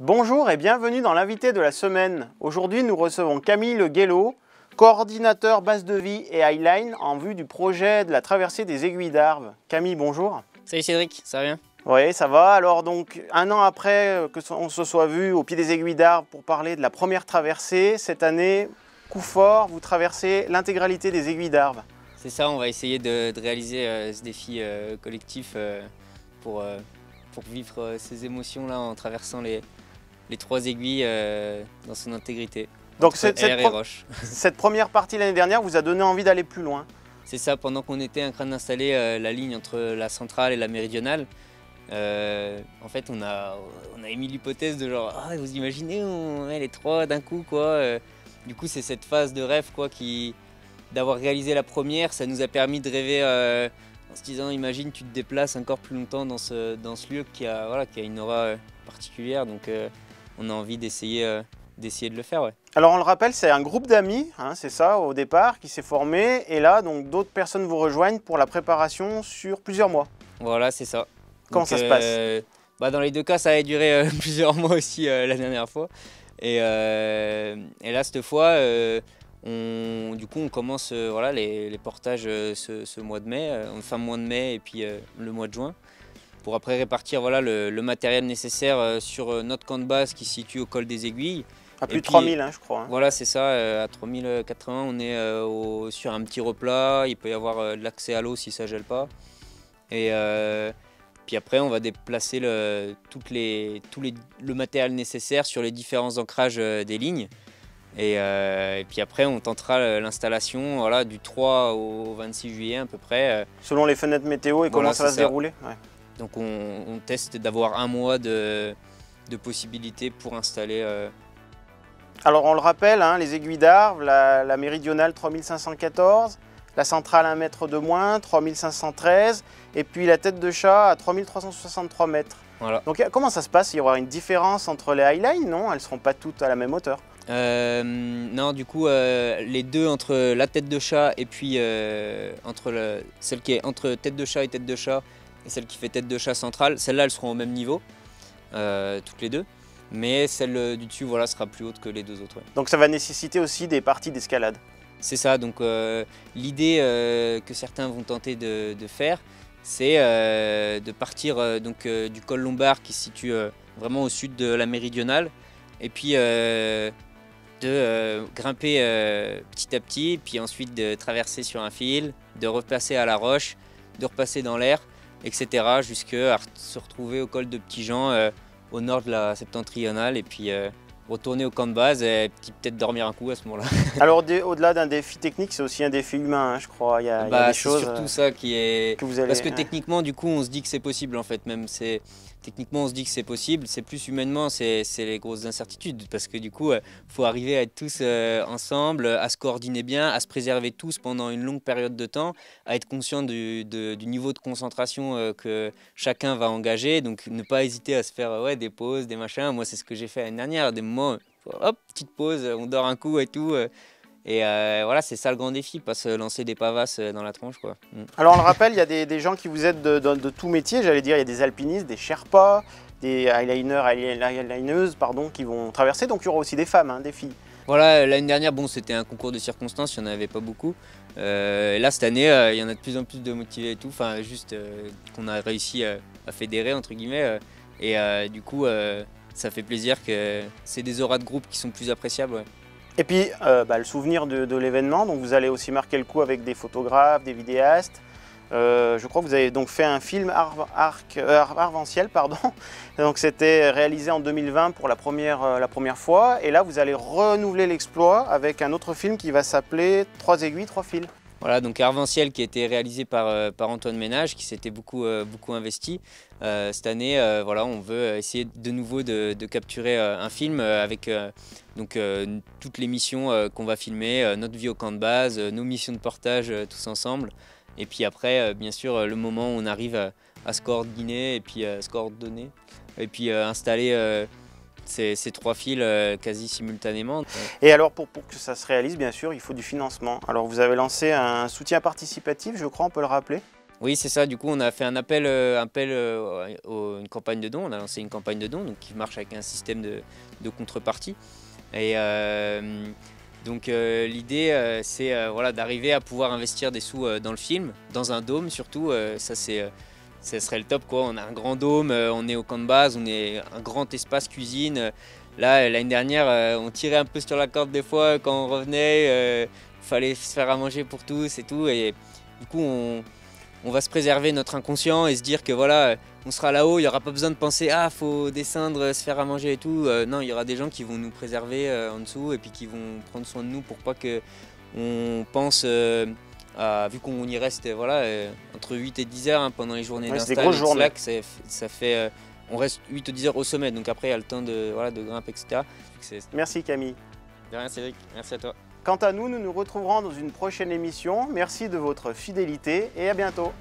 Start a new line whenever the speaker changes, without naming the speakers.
Bonjour et bienvenue dans l'invité de la semaine. Aujourd'hui, nous recevons Camille Le Guello, coordinateur base de vie et Highline en vue du projet de la traversée des Aiguilles d'Arves. Camille, bonjour.
Salut Cédric, ça va bien?
Oui, ça va. Alors donc, un an après qu'on se soit vu au pied des Aiguilles d'Arves pour parler de la première traversée, cette année, coup fort, vous traversez l'intégralité des Aiguilles d'Arves.
C'est ça, on va essayer de réaliser ce défi collectif pour vivre ces émotions-là en traversant les trois aiguilles dans son intégrité.
Donc cette première partie l'année dernière vous a donné envie d'aller plus loin.
C'est ça, pendant qu'on était en train d'installer la ligne entre la centrale et la méridionale, en fait on a émis l'hypothèse de genre ah, vous imaginez on met les trois d'un coup quoi. Du coup c'est cette phase de rêve quoi d'avoir réalisé la première, ça nous a permis de rêver en se disant imagine tu te déplaces encore plus longtemps dans ce lieu qui a une aura particulière, donc on a envie d'essayer de le faire. Ouais.
Alors on le rappelle, c'est un groupe d'amis, hein, c'est ça au départ, qui s'est formé et là donc d'autres personnes vous rejoignent pour la préparation sur plusieurs mois.
Voilà, c'est ça.
Comment ça se passe?
Dans les deux cas ça a duré plusieurs mois aussi la dernière fois et là cette fois du coup on commence les portages ce mois de mai, fin mois de mai et puis le mois de juin, pour après répartir le matériel nécessaire sur notre camp de base qui se situe au col des Aiguilles.
À plus de 3000 hein, je crois. Hein.
Voilà c'est ça, à 3080 on est sur un petit replat, il peut y avoir de l'accès à l'eau si ça gèle pas. Et puis après on va déplacer le matériel nécessaire sur les différents ancrages des lignes. Et puis après on tentera l'installation du 3 au 26 juillet à peu près.
Selon les fenêtres météo et comment ça va se dérouler. Ouais.
Donc on teste d'avoir un mois de possibilités pour installer.
Alors on le rappelle, hein, les Aiguilles d'Arves, la méridionale 3514, la centrale 1 mètre de moins, 3513, et puis la tête de chat à 3363 mètres.
Voilà.
Donc comment ça se passe? Il y aura une différence entre les Highline, non? Elles ne seront pas toutes à la même hauteur?
Non, du coup, les deux entre la tête de chat et puis celle qui est entre tête de chat et celle qui fait tête de chat centrale, celles-là elles seront au même niveau, toutes les deux, mais celle du dessus sera plus haute que les deux autres. Ouais.
Donc ça va nécessiter aussi des parties d'escalade.
C'est ça, donc l'idée que certains vont tenter de faire, c'est de partir du col Lombard qui se situe vraiment au sud de la méridionale, et puis de grimper petit à petit, puis ensuite de traverser sur un fil, de repasser à la roche, de repasser dans l'air, etc. jusqu'à se retrouver au col de Petit-Jean au nord de la septentrionale, et puis retourner au camp de base et peut-être dormir un coup à ce moment-là. Alors
au-delà d'un défi technique, c'est aussi un défi humain, hein, je crois. Il y a des choses.
C'est surtout ça qui est. Parce que techniquement, du coup, on se dit que c'est possible en fait. Même techniquement, on se dit que c'est possible. C'est plus humainement, c'est les grosses incertitudes. Parce que du coup, faut arriver à être tous ensemble, à se coordonner bien, à se préserver tous pendant une longue période de temps, à être conscient du niveau de concentration que chacun va engager. Donc, ne pas hésiter à se faire des pauses, des machins. Moi, c'est ce que j'ai fait l'année dernière. Des moments, hop, petite pause, on dort un coup et tout. Et c'est ça le grand défi, pas se lancer des pavasses dans la tronche, quoi.
Alors on le rappelle, il y a des gens qui vous aident de tout métier, j'allais dire, il y a des alpinistes, des Sherpas, des highlineuses qui vont traverser, donc il y aura aussi des femmes, hein, des filles.
Voilà, l'année dernière, c'était un concours de circonstances, il n'y en avait pas beaucoup. Là, cette année, il y en a de plus en plus de motivés et tout, enfin juste qu'on a réussi à fédérer, entre guillemets, et du coup, ça fait plaisir que c'est des auras de groupe qui sont plus appréciables. Ouais.
Et puis le souvenir de l'événement, donc vous allez aussi marquer le coup avec des photographes, des vidéastes. Je crois que vous avez donc fait un film arventiel, pardon. Donc c'était réalisé en 2020 pour la première fois. Et là vous allez renouveler l'exploit avec un autre film qui va s'appeler 3 aiguilles, 3 fils.
Voilà, donc Arventiel qui a été réalisé par Antoine Ménage, qui s'était beaucoup investi. Cette année, on veut essayer de nouveau de capturer un film avec toutes les missions qu'on va filmer, notre vie au camp de base, nos missions de portage tous ensemble. Et puis après, bien sûr, le moment où on arrive à se coordonner et puis se coordonner et puis installer ces trois fils quasi simultanément.
Et alors pour que ça se réalise, bien sûr, il faut du financement. Alors vous avez lancé un soutien participatif, je crois, on peut le rappeler?
Oui, c'est ça. Du coup, on a fait un appel, une campagne de dons. On a lancé une campagne de dons donc, qui marche avec un système de contrepartie. Et donc l'idée, c'est voilà, d'arriver à pouvoir investir des sous dans le film, dans un dôme surtout. Ça serait le top, quoi. On a un grand dôme, on est au camp de base, on est un grand espace cuisine. Là, l'année dernière, on tirait un peu sur la corde des fois quand on revenait. Fallait se faire à manger pour tous et tout. Et du coup, on va se préserver notre inconscient et se dire que voilà, on sera là-haut, il n'y aura pas besoin de penser « Ah, faut descendre, se faire à manger et tout ». Non, il y aura des gens qui vont nous préserver en dessous et puis qui vont prendre soin de nous pour pas qu'on pense vu qu'on y reste voilà, entre 8 et 10 heures pendant les journées d'install et de slack, ça fait, on reste 8 ou 10 heures au sommet, donc après il y a le temps de grimper, etc.
Merci Camille.
De rien Cédric, merci à toi.
Quant à nous, nous nous retrouverons dans une prochaine émission. Merci de votre fidélité et à bientôt.